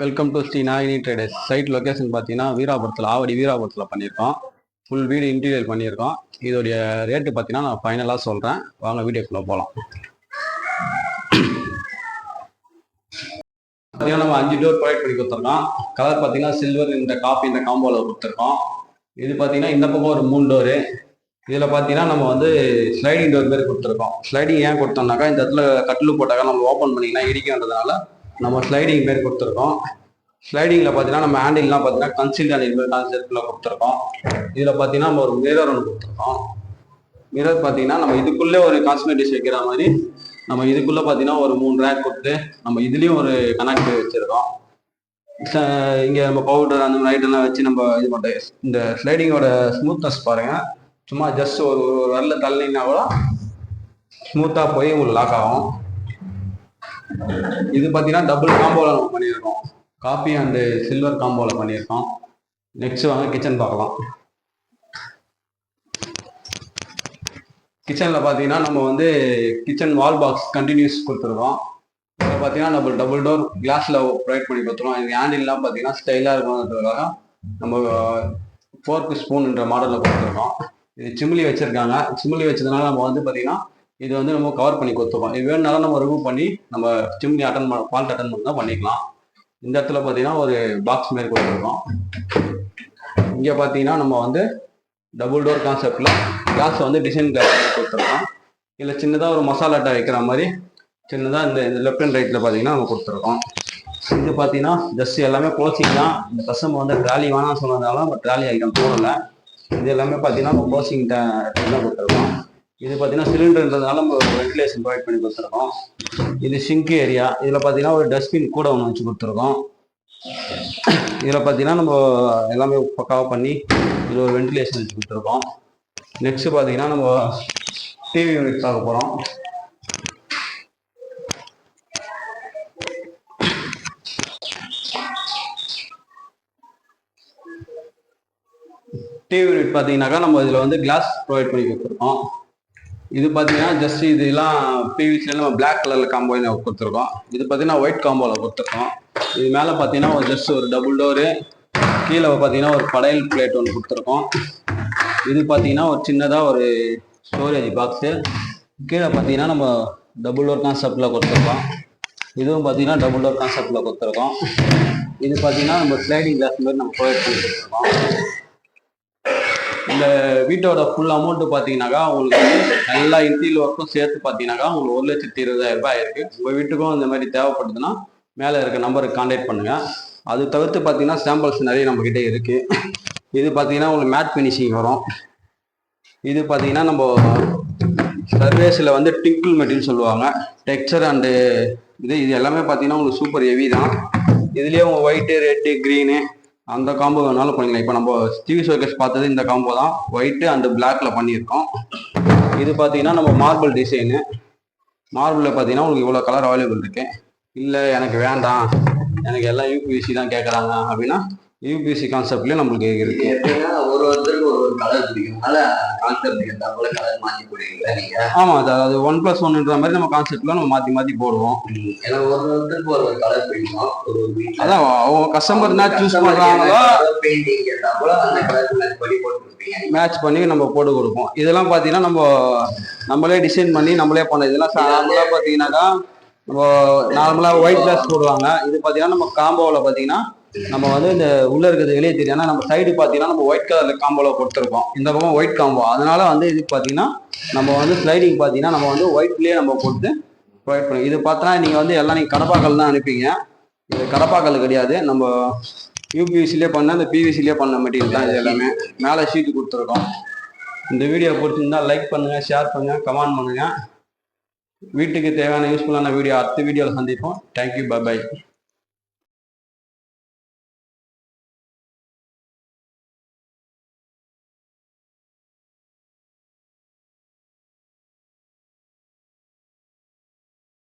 Welcome to Sri Nagini traders. Site location பார்த்தீங்கன்னா வீராபுரத்தில், ஆவடி வீராபுரத்தில் பண்ணியிருக்கோம். ஃபுல் வீடு இன்டீரியர் பண்ணியிருக்கோம். இதோடைய ரேட்டு பார்த்தீங்கன்னா நான் ஃபைனலாக சொல்கிறேன். வாங்க வீடியோக்குள்ளே போகலாம். பார்த்தீங்கன்னா நம்ம 5 டோர் ப்ரொவைட் பண்ணி கொடுத்துருக்கோம். கலர் பார்த்தீங்கன்னா சில்வர், இந்த காப்பி, இந்த காம்போவில் கொடுத்துருக்கோம். இது பார்த்தீங்கன்னா இந்த பக்கம் ஒரு 3 டோரு. இதில் பார்த்தீங்கன்னா நம்ம வந்து ஸ்லைடிங் டோர் பேர் கொடுத்துருக்கோம். ஸ்லைடிங் ஏன் கொடுத்தோம்னாக்கா, இந்த இடத்துல கட்டில் போட்டாக்கா நம்ம ஓப்பன் பண்ணிங்கன்னா இடிக்கின்றதுனால நம்ம ஸ்லைடிங் பேர் கொடுத்துருக்கோம். ஸ்லைடிங்கில் பார்த்தீங்கன்னா நம்ம ஹேண்டில்லாம் பார்த்தீங்கன்னா கன்சீல்ட் ஹேண்டில் கான்செப்டில் கொடுத்துருக்கோம். இதில் பார்த்தீங்கன்னா நம்ம ஒரு மிரர் ஒன்று கொடுத்துருக்கோம். மிரர் பார்த்தீங்கன்னா நம்ம இதுக்குள்ளே ஒரு காஸ்மெட்டிக்ஸ் வைக்கிற மாதிரி நம்ம இதுக்குள்ளே பார்த்தீங்கன்னா ஒரு 3 ரேக் கொடுத்து நம்ம இதுலேயும் ஒரு கனெக்ட் வச்சுருக்கோம். இங்கே நம்ம பவுடர் அந்த லைட்டெல்லாம் வச்சு நம்ம இது பண்ணுற இந்த ஸ்லைடிங்கோட ஸ்மூத்னஸ் பாருங்கள். சும்மா ஜஸ்ட் ஒரு வரல தள்ளினா கூட ஸ்மூத்தாக போய் உங்களுக்கு லாக் ஆகும். இது பார்த்தீங்கன்னா டபுள் காம்போவில் நம்ம பண்ணியிருக்கோம். காப்பி அண்டு சில்வர் காம்போவில் பண்ணியிருக்கோம். நெக்ஸ்ட் வாங்க கிச்சன் பார்க்கலாம். கிச்சனில் பார்த்தீங்கன்னா நம்ம வந்து கிச்சன் வால் பாக்ஸ் கண்டினியூஸ் கொடுத்துருக்கோம். இதில் பார்த்தீங்கன்னா டபுள் டோர் கிளாஸில் ப்ரொவைட் பண்ணி கொடுத்துருவோம். இது ஹேண்டில்லாம் பார்த்தீங்கன்னா ஸ்டைலாக இருக்கணுன்றதுக்காக நம்ம ஃபோர்க்கு ஸ்பூன்ன்ற மாடலில் கொடுத்துருக்கோம். இது சிம்லி வச்சுருக்காங்க. சிம்லி வச்சதுனால நம்ம வந்து பார்த்தீங்கன்னா இது வந்து நம்ம கவர் பண்ணி கொடுத்துருக்கோம். இது வேணுனாலும் நம்ம ரிமூவ் பண்ணி நம்ம சிம்லி ஃபால்ட் அட்டன் பண்ணி தான் பண்ணிக்கலாம். இந்த இடத்துல பார்த்தீங்கன்னா ஒரு பாக்ஸ் மாரி கொடுத்துருக்கோம். இங்கே பார்த்தீங்கன்னா நம்ம வந்து டபுள் டோர் கான்செப்டில் கிளாஸ் வந்து டிசைன் கிளாஸ் கொடுத்துருக்கோம். இதில் சின்னதாக ஒரு மசாலா அட்டை வைக்கிற மாதிரி சின்னதாக இந்த லெஃப்ட் அண்ட் ரைட்டில் பார்த்தீங்கன்னா நம்ம கொடுத்துருக்கோம். இது பார்த்தீங்கன்னா ஜஸ்ட் எல்லாமே க்ளோசிங் தான். இந்த கஸ்டமர் வந்து ட்ராலி வேணாம்னு சொன்னதால நம்ம ட்ராலி ஐட்டம் போடலை. இது எல்லாமே பார்த்தீங்கன்னா நம்ம க்ளோசிங் தான் கொடுத்துருக்கோம். இது பார்த்தீங்கன்னா சிலிண்டர்ன்றதுனால நம்ம வென்டிலேஷன் ப்ரொவைட் பண்ணி கொடுத்துருக்கோம். இது சிங்க் ஏரியா. இதில் பார்த்தீங்கன்னா ஒரு டஸ்ட்பின் கூட ஒன்று வச்சு கொடுத்துருக்கோம். இதில் பார்த்தீங்கன்னா நம்ம எல்லாமே பக்காவாக பண்ணி இதில் ஒரு வென்டிலேஷன் வச்சு கொடுத்துருக்கோம். நெக்ஸ்ட் பார்த்தீங்கன்னா நம்ம டிவி யூனிட் பார்க்க போகிறோம். டிவி யூனிட் பார்த்தீங்கன்னாக்கா நம்ம இதில் வந்து கிளாஸ் ப்ரொவைட் பண்ணி கொடுத்துருக்கோம். இது பார்த்தீங்கன்னா ஜஸ்ட் இதெல்லாம் பிவிசியில் நம்ம பிளாக் கலரில் காம்போவில் கொடுத்துருக்கோம். இது பார்த்தீங்கன்னா ஒயிட் காம்போவில் கொடுத்துருக்கோம். இது மேலே பார்த்தீங்கன்னா ஒரு ஜஸ்ட் ஒரு டபுள் டோரு, கீழே பார்த்தீங்கன்னா ஒரு படையல் பிளேட் ஒன்று கொடுத்துருக்கோம். இது பார்த்தீங்கன்னா ஒரு சின்னதாக ஒரு ஸ்டோரேஜ் பாக்ஸு. கீழே பார்த்தீங்கன்னா நம்ம டபுள் டோர் கான்செப்டில் கொடுத்துருக்கோம். இதுவும் பார்த்தீங்கன்னா டபுள் டோர் கான்செப்டில் கொடுத்துருக்கோம். இது பார்த்தீங்கன்னா நம்ம ஸ்லைடிங் கிளாஸ் மாதிரி நம்ம ப்ரொவைட் பண்ணி கொடுத்துருக்கோம். இந்த வீட்டோட ஃபுல் அமௌண்ட்டு பார்த்தீங்கன்னாக்கா உங்களுக்கு எல்லா இன்டீரியர் ஒர்க்கும் சேர்த்து பார்த்தீங்கன்னாக்கா உங்களுக்கு 1,20,000 ரூபாய் இருக்குது. உங்கள் வீட்டுக்கும் இந்த மாதிரி தேவைப்படுதுன்னா மேலே இருக்க நம்பருக்கு கான்டாக்ட் பண்ணுங்கள். அது தவிர்த்து பார்த்தீங்கன்னா சாம்பிள்ஸ் நிறைய நம்மக்கிட்ட இருக்குது. இது பார்த்தீங்கன்னா உங்களுக்கு மேட் ஃபினிஷிங் வரும். இது பார்த்தீங்கன்னா நம்ம சர்வேஸில் வந்து டிங்கிள் மெட்டீரியல் சொல்லுவாங்க. டெக்ஸ்சர் அண்டு இது எல்லாமே பார்த்தீங்கன்னா உங்களுக்கு சூப்பர் ஹெவி தான். இதுலேயே உங்கள் ஒயிட்டு, ரெட்டு, க்ரீனு அந்த காம்போ வேணாலும் பண்ணிக்கலாம். இப்போ நம்ம டிவி ஷோகேஸ் பார்த்தது இந்த காம்போ தான், ஒயிட்டு அண்டு பிளாக்ல பண்ணியிருக்கோம். இது பார்த்தீங்கன்னா நம்ம மார்பிள் டிசைனு. மார்பிளில் பார்த்தீங்கன்னா உங்களுக்கு இவ்வளோ கலர் அவைலபிள் இருக்கு. இல்லை எனக்கு வேண்டாம், எனக்கு எல்லாம் யூபிவிசி தான் கேட்குறாங்க அப்படின்னா யூபிவிசி கான்செப்ட்லேயே நம்மளுக்கு இருக்கு. ஒருத்தருக்கு ஒரு கலர் பிடிக்கும், கலர் மாற்றி போடுவீங்களா நீங்க? ஆமாம், அது 1+1ன்ற மாதிரி நம்ம கான்செப்ட்ல நம்ம மாற்றி மாற்றி போடுவோம். ஏன்னா ஒருத்தருக்கு ஒரு கலர் பிடிக்கும். அதான் அவங்க கஸ்டமர் என்ன சூஸ் பண்ணுறாங்களோ பெயிண்டிங் கேட்டா கூட அந்த கலர் மேட்ச் பண்ணி நம்ம போட்டு கொடுப்போம். இதெல்லாம் பார்த்தீங்கன்னா நம்மளே டிசைன் பண்ணி நம்மளே பண்ண. இதெல்லாம் நார்மலாக பார்த்தீங்கன்னாக்கா நம்ம நார்மலாக ஒயிட் கிளாஸ் போடுவாங்க. இது பார்த்தீங்கன்னா நம்ம காம்போவில் பார்த்தீங்கன்னா நம்ம வந்து இந்த உள்ள இருக்கிறது வெளியே தெரியும். ஏன்னா நம்ம சைடு பார்த்தீங்கன்னா நம்ம ஒயிட் கலர்ல காம்போவில் கொடுத்துருக்கோம். இந்த பக்கம் ஒயிட் காம்போ. அதனால வந்து இது பார்த்தீங்கன்னா நம்ம வந்து ஸ்லைடிங் பார்த்தீங்கன்னா நம்ம வந்து ஒயிட்லேயே நம்ம கொடுத்து ப்ரொவைட் பண்ணி. இது பார்த்தோன்னா நீங்கள் வந்து எல்லாம் நீங்கள் கடப்பாக்கல் தான் அனுப்பிங்க. இது கடப்பாக்கல் கிடையாது. நம்ம யூபிவிசிலே பண்ண இந்த பிவிசிலே பண்ண மெட்டீரியல் தான். இது எல்லாமே மேலே ஷீட்டு கொடுத்துருக்கோம். இந்த வீடியோ பிடிச்சிருந்தா லைக் பண்ணுங்கள், ஷேர் பண்ணுங்கள், கமெண்ட் பண்ணுங்கள். வீட்டுக்கு தேவையான யூஸ்ஃபுல்லான வீடியோ அடுத்த வீடியோவில் சந்திப்போம். Thank you, by.